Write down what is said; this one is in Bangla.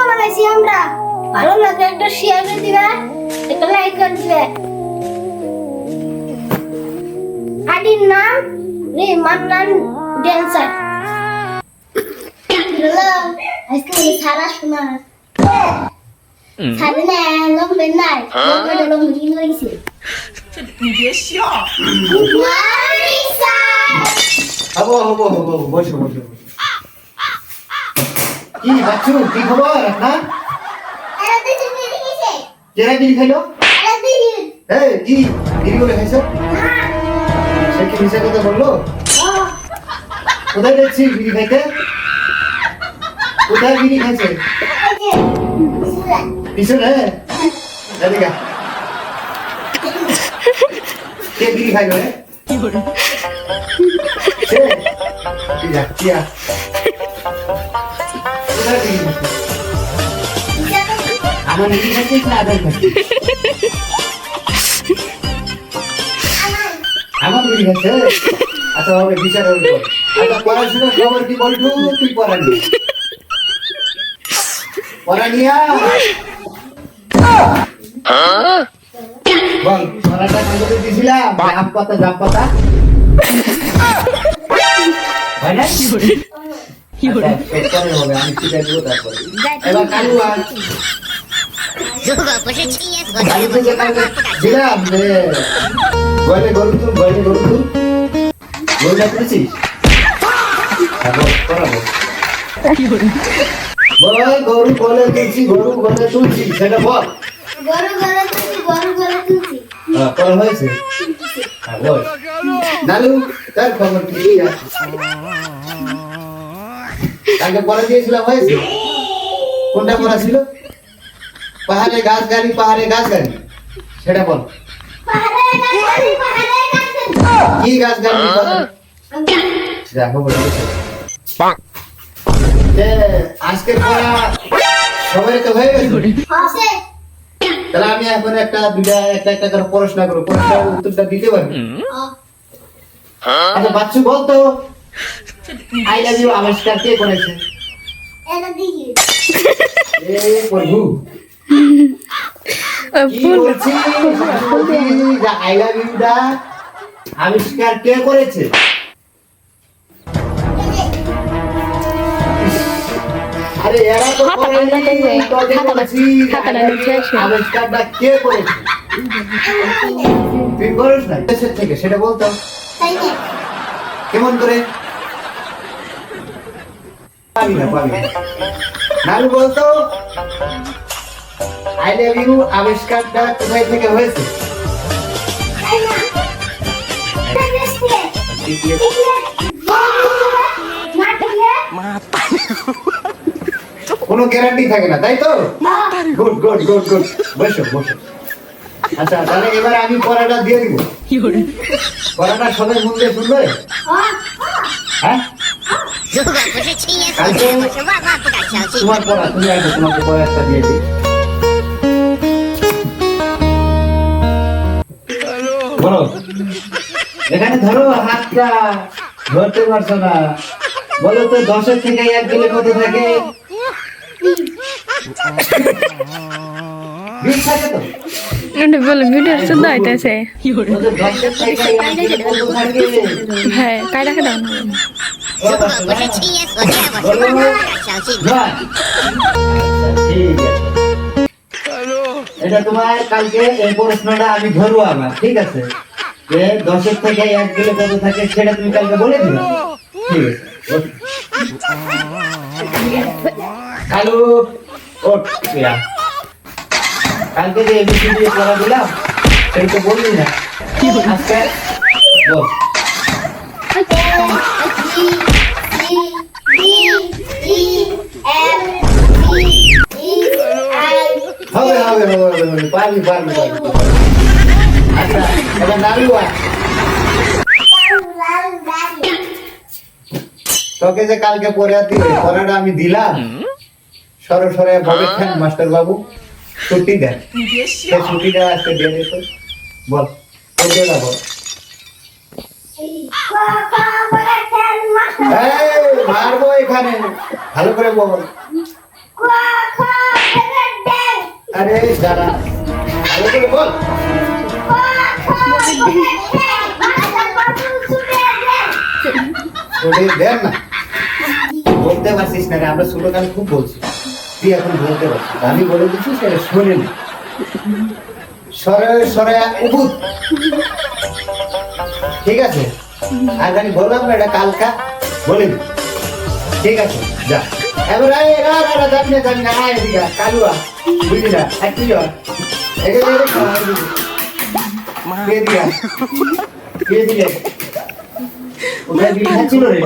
ভিডিও বানাইছি আমরা, ভালো লাগলে একটা শেয়ার করে দিবে, একটা লাইক করে দিবে। আইডির নাম মান্নান ড্যান্সার। হ্যালো, আজকে সারা শোনা সারা না লম্বে নাই, লম্বে লম্বে কি হইছে? 你别笑。 মারিসা হবো বসো কি বাচ্চু কি খবর আপনার আরে দিদি দিদি কিসে? কেরা বিড়ি খাইলো আরে দিদি এই কি বিড়ি করে খাইছো সে কি মিশা কথা বললো কোথায় যাচ্ছি বিড়ি খাইতে কোথায় বিড়ি খাইছে পিছনে এদিকে কে বিড়ি খাইলো রে সে কি কোথায় বিড়ি খাইছে আমার বিড়ি খাইছে না আদার খাইছে আমার বিড়ি খাইছে আচ্ছা হবে বিচার হবে আচ্ছা পড়াশোনার খবর কি বলটু তুই পড়ানি পড়ানিয়া বল পড়াটা কত দিছিলাম জাম পাতা হয় না কি হবে হবে আমি কি দেখবো তারপরে এবার কালু আর 如果不是亲眼所见， কালু থেকে কালকে দিলাম যে গলে গরু গরুটা করেছিস করাবো বল গরু গলে তুলছি গরু গলে তুলছি সেটা বল গরু তুলছি করা হয়েছে হ্যাঁ বল নালু তার খবর কি আছে কালকে পড়া দিয়েছিলাম হয়েছে কোনটা পড়া ছিল পাহাড়ে গাছ গাড়ি সেটা বল কি গাছ গাড়ি দেখো বলেছে আজকের পড়া সবাই তো হয়ে গেছে আছে তাহলে আমি এখন একটা করে প্রশ্ন করবো প্রশ্নের উত্তরটা দিতে পারবি আচ্ছা বাচ্চু বলতো আই লাভ ইউ আবিষ্কার কে করেছে এটা দিদি এ প্রভু কি বলছিস আই লাভ ইউ দা আবিষ্কার কে করেছে আরে এরা তো আবিষ্কারটা কে করেছে তুই করিস না দেশের থেকে সেটা বলতো তাই না কেমন করে পাবি না নালু বলতো আই লাভ ইউ আবিষ্কারটা কোথায় থেকে হয়েছে তাই না দেশ থেকে কোনো গ্যারান্টি থাকে না তাই তো গুড বসো আচ্ছা তাহলে এবার আমি পড়াটা দিয়ে দিব পড়াটা সবাই মন দিয়ে শুনবে হ্যাঁ 如果不是亲眼所 কালকে 见，我是万万不敢相信。 তোমার পড়া তুমি আসো তোমাকে পড়া একটা দিয়ে দিই বলো এখানে ধরো হাতটা ধরতে পারছো না বলো তো 10 থেকে 1 দিলে কত থাকে 20 থাকে তো এটা বলে ভিডিও শুদ্ধ হইতেছে বলো 10 থেকে 1 দিলে কত থাকে হ্যাঁ কাই রাখে দাও না 如果不是亲眼所见，我是万万不敢相信。 নয়। ঠিক আছে এটা তোমার কালকে এই প্রশ্নটা আমি ধরবো আমার ঠিক আছে যে 10 থেকে 1 দিলে কত থাকে সেটা তুমি কালকে বলে দিবে ঠিক আছে কালু ওঠ ইয়া কালকে যে এবিসিডি পড়া দিলাম সেটা তো বললি না আজকে বল হবে পারবি আচ্ছা এবার নালু তোকে যে কালকে পড়াটা আমি দিলাম সরে বলেছেন মাস্টার বাবু ছুটি দেন সেই ছুটিটা আজকে দিয়ে দিত বল কোথায় যাবো মারবো এখানে ভালো করে বল আরে দাঁড়া, ভালো করে বল। ওরে দেন না, বলতে পারছিস না রে, আমরা ছোটকালে খুব বলছি, তুই এখন বলতে পারছিস, আমি বলে দিচ্ছি সেটা শোনে না। সরে সরে উবুদ, ঠিক আছে? আর আমি বললাম না এটা কালকা, বলিনি, ঠিক আছে? যা এবার যাবি না আয় এদিকে আয়, কালুয়া বুঝলি না, আর তুই যা কে দিয়া কে দিলে ওটা দিলে ছিল রে।